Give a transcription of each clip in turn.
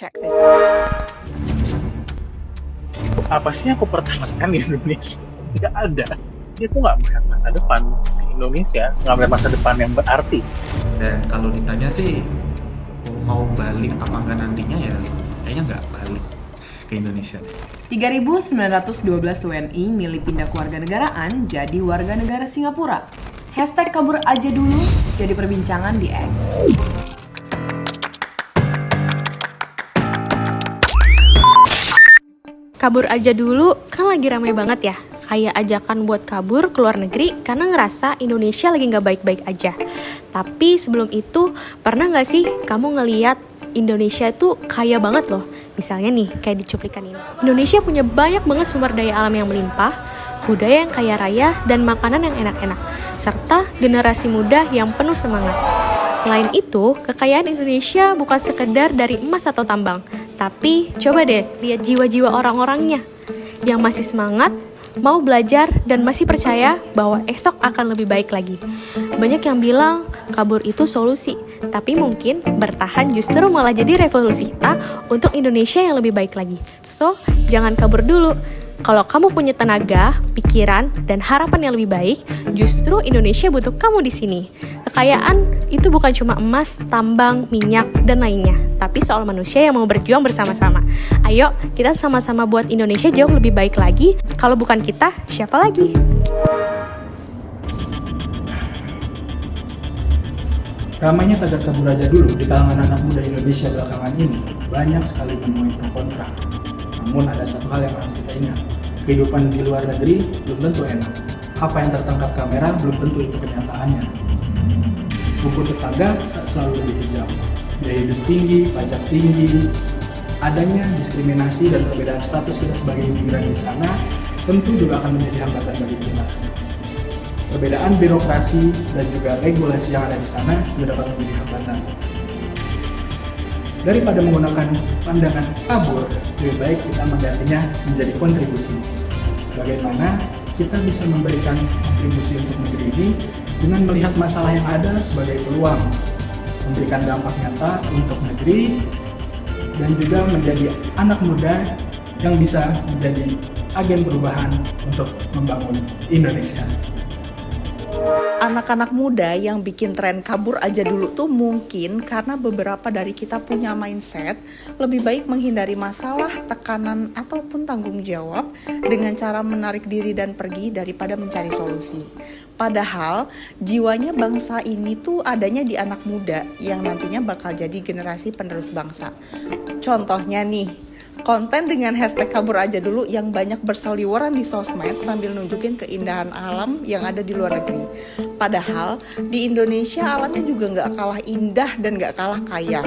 check this out. Apa sih yang aku pertahankan di Indonesia? Nggak ada. Dia tuh nggak melihat masa depan di Indonesia, nggak melihat masa depan yang berarti. Dan kalau ditanya sih mau balik apa enggak nantinya, ya kayaknya nggak balik ke Indonesia. 3.912 WNI milih pindah kewarganegaraan jadi warga negara Singapura. Hashtag kabur aja dulu jadi perbincangan di X. Kabur aja dulu kan lagi ramai banget ya. Kayak ajakan buat kabur ke luar negeri karena ngerasa Indonesia lagi nggak baik-baik aja. Tapi sebelum itu, pernah nggak sih kamu ngeliat Indonesia itu kaya banget loh? Misalnya nih, kayak di cuplikan ini. Indonesia punya banyak banget sumber daya alam yang melimpah, budaya yang kaya raya, dan makanan yang enak-enak, serta generasi muda yang penuh semangat. Selain itu, kekayaan Indonesia bukan sekedar dari emas atau tambang, tapi coba deh lihat jiwa-jiwa orang-orangnya yang masih semangat, mau belajar, dan masih percaya bahwa esok akan lebih baik lagi. Banyak yang bilang kabur itu solusi, tapi mungkin bertahan justru malah jadi revolusi kita untuk Indonesia yang lebih baik lagi. So, jangan kabur dulu. Kalau kamu punya tenaga, pikiran, dan harapan yang lebih baik, justru Indonesia butuh kamu di sini. Kekayaan itu bukan cuma emas, tambang, minyak, dan lainnya, tapi soal manusia yang mau berjuang bersama-sama. Ayo, kita sama-sama buat Indonesia jauh lebih baik lagi. Kalau bukan kita, siapa lagi? Ramainya tagar kabur aja dulu di kalangan anak muda Indonesia belakangan ini banyak sekali menemui pro kontra. Namun ada satu hal yang harus kita ingat, kehidupan di luar negeri belum tentu enak. Apa yang tertangkap kamera belum tentu itu kenyataannya. Rumput tetangga tak selalu lebih hijau. Biaya hidup tinggi, pajak tinggi, adanya diskriminasi dan perbedaan status kita sebagai imigran di sana tentu juga akan menjadi hambatan bagi kita. Perbedaan birokrasi dan juga regulasi yang ada di sana juga dapat menjadi hambatan. Daripada menggunakan pandangan kabur, lebih baik kita menggantinya menjadi kontribusi. Bagaimana kita bisa memberikan kontribusi untuk negeri ini dengan melihat masalah yang ada sebagai peluang, memberikan dampak nyata untuk negeri, dan juga menjadi anak muda yang bisa menjadi agen perubahan untuk membangun Indonesia. Anak-anak muda yang bikin tren kabur aja dulu tuh mungkin karena beberapa dari kita punya mindset lebih baik menghindari masalah, tekanan, ataupun tanggung jawab dengan cara menarik diri dan pergi daripada mencari solusi. Padahal jiwanya bangsa ini tuh adanya di anak muda yang nantinya bakal jadi generasi penerus bangsa. Contohnya nih, konten dengan hashtag kabur aja dulu yang banyak berseliweran di sosmed sambil nunjukin keindahan alam yang ada di luar negeri. Padahal di Indonesia alamnya juga gak kalah indah dan gak kalah kaya.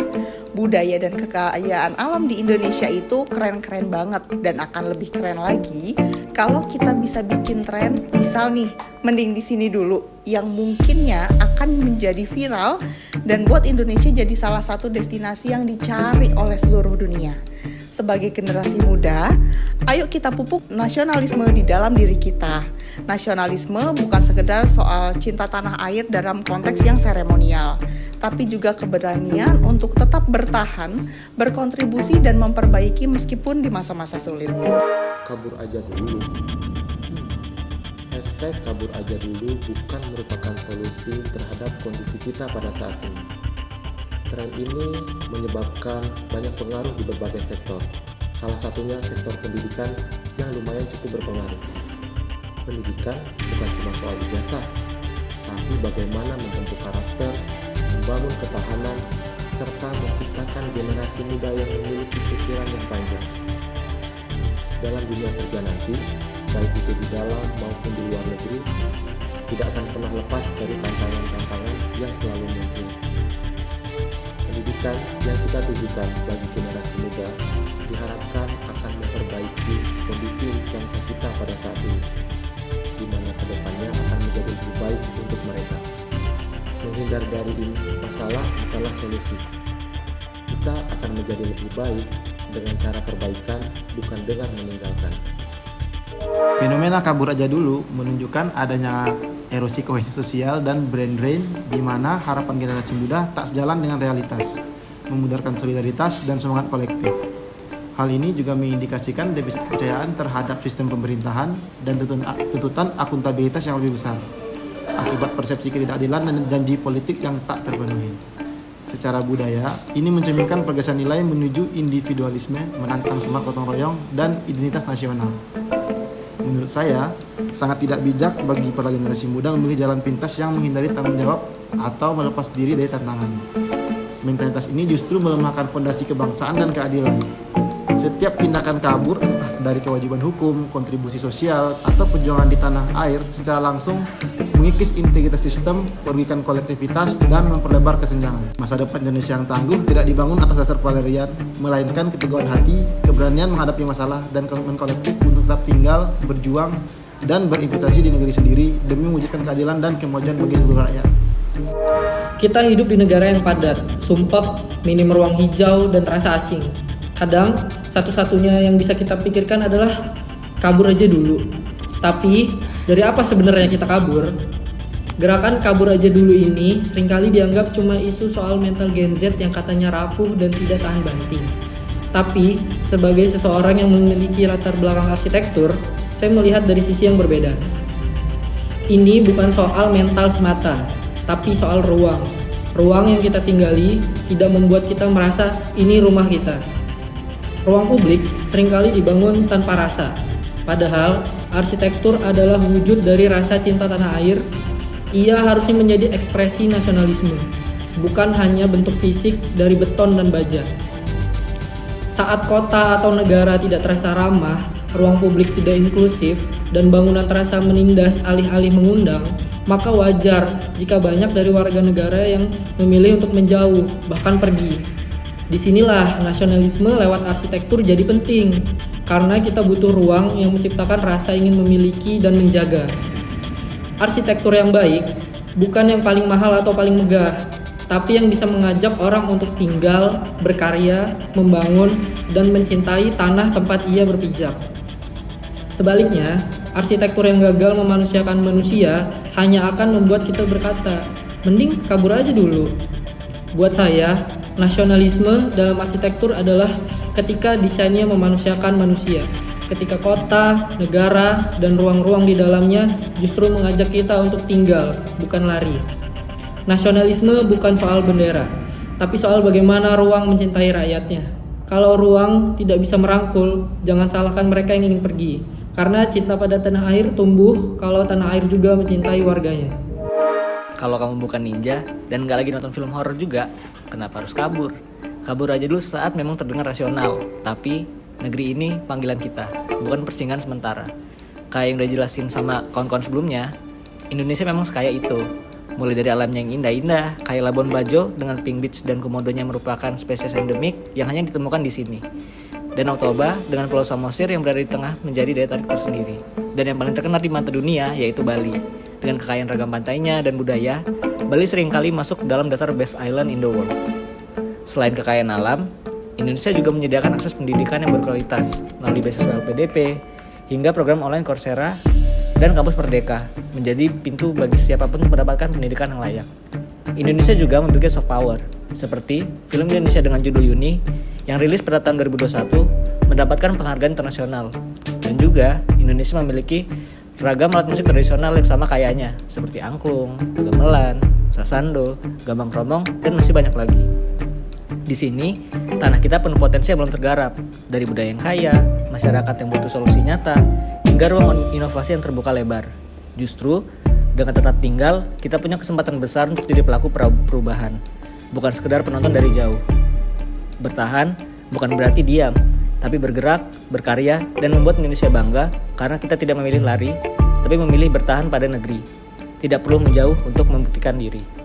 Budaya dan kekayaan alam di Indonesia itu keren-keren banget dan akan lebih keren lagi kalau kita bisa bikin tren, misal nih, mending di sini dulu, yang mungkinnya akan menjadi viral dan buat Indonesia jadi salah satu destinasi yang dicari oleh seluruh dunia. Sebagai generasi muda, ayo kita pupuk nasionalisme di dalam diri kita. Nasionalisme bukan sekedar soal cinta tanah air dalam konteks yang seremonial, tapi juga keberanian untuk tetap bertahan, berkontribusi, dan memperbaiki meskipun di masa-masa sulit. Kabur aja dulu. Hashtag kabur aja dulu bukan merupakan solusi terhadap kondisi kita pada saat ini. Tren ini menyebabkan banyak pengaruh di berbagai sektor. Salah satunya sektor pendidikan yang lumayan cukup berpengaruh. Pendidikan bukan cuma soal ijazah, tapi bagaimana membentuk karakter, membangun ketahanan, serta menciptakan generasi muda yang memiliki pikiran yang panjang. Dalam dunia kerja nanti, baik itu di dalam maupun di luar negeri, tidak akan pernah lepas dari tantangan-tantangan yang selalu muncul. Pendidikan yang kita tujukan bagi generasi muda diharapkan akan memperbaiki kondisi bangsa kita pada saat ini, di mana kedepannya akan menjadi lebih baik untuk mereka. Menghindar dari masalah bukanlah solusi. Kita akan menjadi lebih baik dengan cara perbaikan, bukan dengan meninggalkan. Fenomena kabur aja dulu menunjukkan adanya erosi kohesi sosial dan brain drain di mana harapan generasi muda tak sejalan dengan realitas. memudarkan solidaritas dan semangat kolektif. Hal ini juga mengindikasikan defisit kepercayaan terhadap sistem pemerintahan dan tuntutan akuntabilitas yang lebih besar, akibat persepsi ketidakadilan dan janji politik yang tak terpenuhi. Secara budaya, ini mencerminkan pergeseran nilai menuju individualisme, menantang semangat gotong royong dan identitas nasional. Menurut saya, sangat tidak bijak bagi para generasi muda memilih jalan pintas yang menghindari tanggung jawab atau melepas diri dari tantangan. Mentalitas ini justru melemahkan fondasi kebangsaan dan keadilan. Setiap tindakan kabur, entah dari kewajiban hukum, kontribusi sosial, atau perjuangan di tanah air secara langsung mengikis integritas sistem, merugikan kolektivitas, dan memperlebar kesenjangan. Masa depan Indonesia yang tangguh tidak dibangun atas dasar pelarian, melainkan keteguhan hati, keberanian menghadapi masalah, dan komitmen kolektif untuk tetap tinggal, berjuang, dan berinvestasi di negeri sendiri demi mewujudkan keadilan dan kemajuan bagi seluruh rakyat. Kita hidup di negara yang padat, sumpek, minim ruang hijau, dan terasa asing. Kadang, satu-satunya yang bisa kita pikirkan adalah kabur aja dulu. Tapi, dari apa sebenarnya kita kabur? Gerakan kabur aja dulu ini seringkali dianggap cuma isu soal mental Gen Z yang katanya rapuh dan tidak tahan banting. Tapi, sebagai seseorang yang memiliki latar belakang arsitektur, saya melihat dari sisi yang berbeda. Ini bukan soal mental semata, tapi soal ruang. Ruang yang kita tinggali tidak membuat kita merasa ini rumah kita. Ruang publik seringkali dibangun tanpa rasa. Padahal, arsitektur adalah wujud dari rasa cinta tanah air. Ia harusnya menjadi ekspresi nasionalisme, bukan hanya bentuk fisik dari beton dan baja. Saat kota atau negara tidak terasa ramah, ruang publik tidak inklusif, dan bangunan terasa menindas alih-alih mengundang, maka wajar jika banyak dari warga negara yang memilih untuk menjauh, bahkan pergi. Disinilah nasionalisme lewat arsitektur jadi penting, karena kita butuh ruang yang menciptakan rasa ingin memiliki dan menjaga. Arsitektur yang baik bukan yang paling mahal atau paling megah, tapi yang bisa mengajak orang untuk tinggal, berkarya, membangun, dan mencintai tanah tempat ia berpijak. Sebaliknya, arsitektur yang gagal memanusiakan manusia hanya akan membuat kita berkata, mending kabur aja dulu. Buat saya, nasionalisme dalam arsitektur adalah ketika desainnya memanusiakan manusia, ketika kota, negara, dan ruang-ruang di dalamnya justru mengajak kita untuk tinggal, bukan lari. Nasionalisme bukan soal bendera, tapi soal bagaimana ruang mencintai rakyatnya. Kalau ruang tidak bisa merangkul, jangan salahkan mereka yang ingin pergi, karena cinta pada tanah air tumbuh kalau tanah air juga mencintai warganya. Kalau kamu bukan ninja dan gak lagi nonton film horor juga, kenapa harus kabur? Kabur aja dulu saat memang terdengar rasional, tapi negeri ini panggilan kita, bukan persinggahan sementara. Kayak yang udah jelasin sama kawan-kawan sebelumnya, Indonesia memang sekaya itu. Mulai dari alamnya yang indah-indah, kayak Labuan Bajo dengan Pink Beach dan komodonya merupakan spesies endemik yang hanya ditemukan di sini. Danau Toba dengan Pulau Samosir yang berada di tengah menjadi daya tarik tersendiri. Dan yang paling terkenal di mata dunia yaitu Bali. Dengan kekayaan ragam pantainya dan budaya, Bali seringkali masuk dalam daftar best island in the world. Selain kekayaan alam, Indonesia juga menyediakan akses pendidikan yang berkualitas melalui beasiswa LPDP hingga program online Coursera dan kampus Merdeka menjadi pintu bagi siapapun untuk mendapatkan pendidikan yang layak. Indonesia juga memiliki soft power, seperti film Indonesia dengan judul Yuni yang rilis pada tahun 2021 mendapatkan penghargaan internasional. Dan juga Indonesia memiliki ragam alat musik tradisional yang sama kayanya, seperti angklung, gamelan, sasando, gambang kromong, dan masih banyak lagi. Di sini, tanah kita penuh potensi yang belum tergarap, dari budaya yang kaya, masyarakat yang butuh solusi nyata, hingga ruang inovasi yang terbuka lebar. Justru, dengan tetap tinggal, kita punya kesempatan besar untuk jadi pelaku perubahan, bukan sekedar penonton dari jauh. Bertahan bukan berarti diam, tapi bergerak, berkarya, dan membuat Indonesia bangga karena kita tidak memilih lari, tapi memilih bertahan pada negeri. Tidak perlu menjauh untuk membuktikan diri.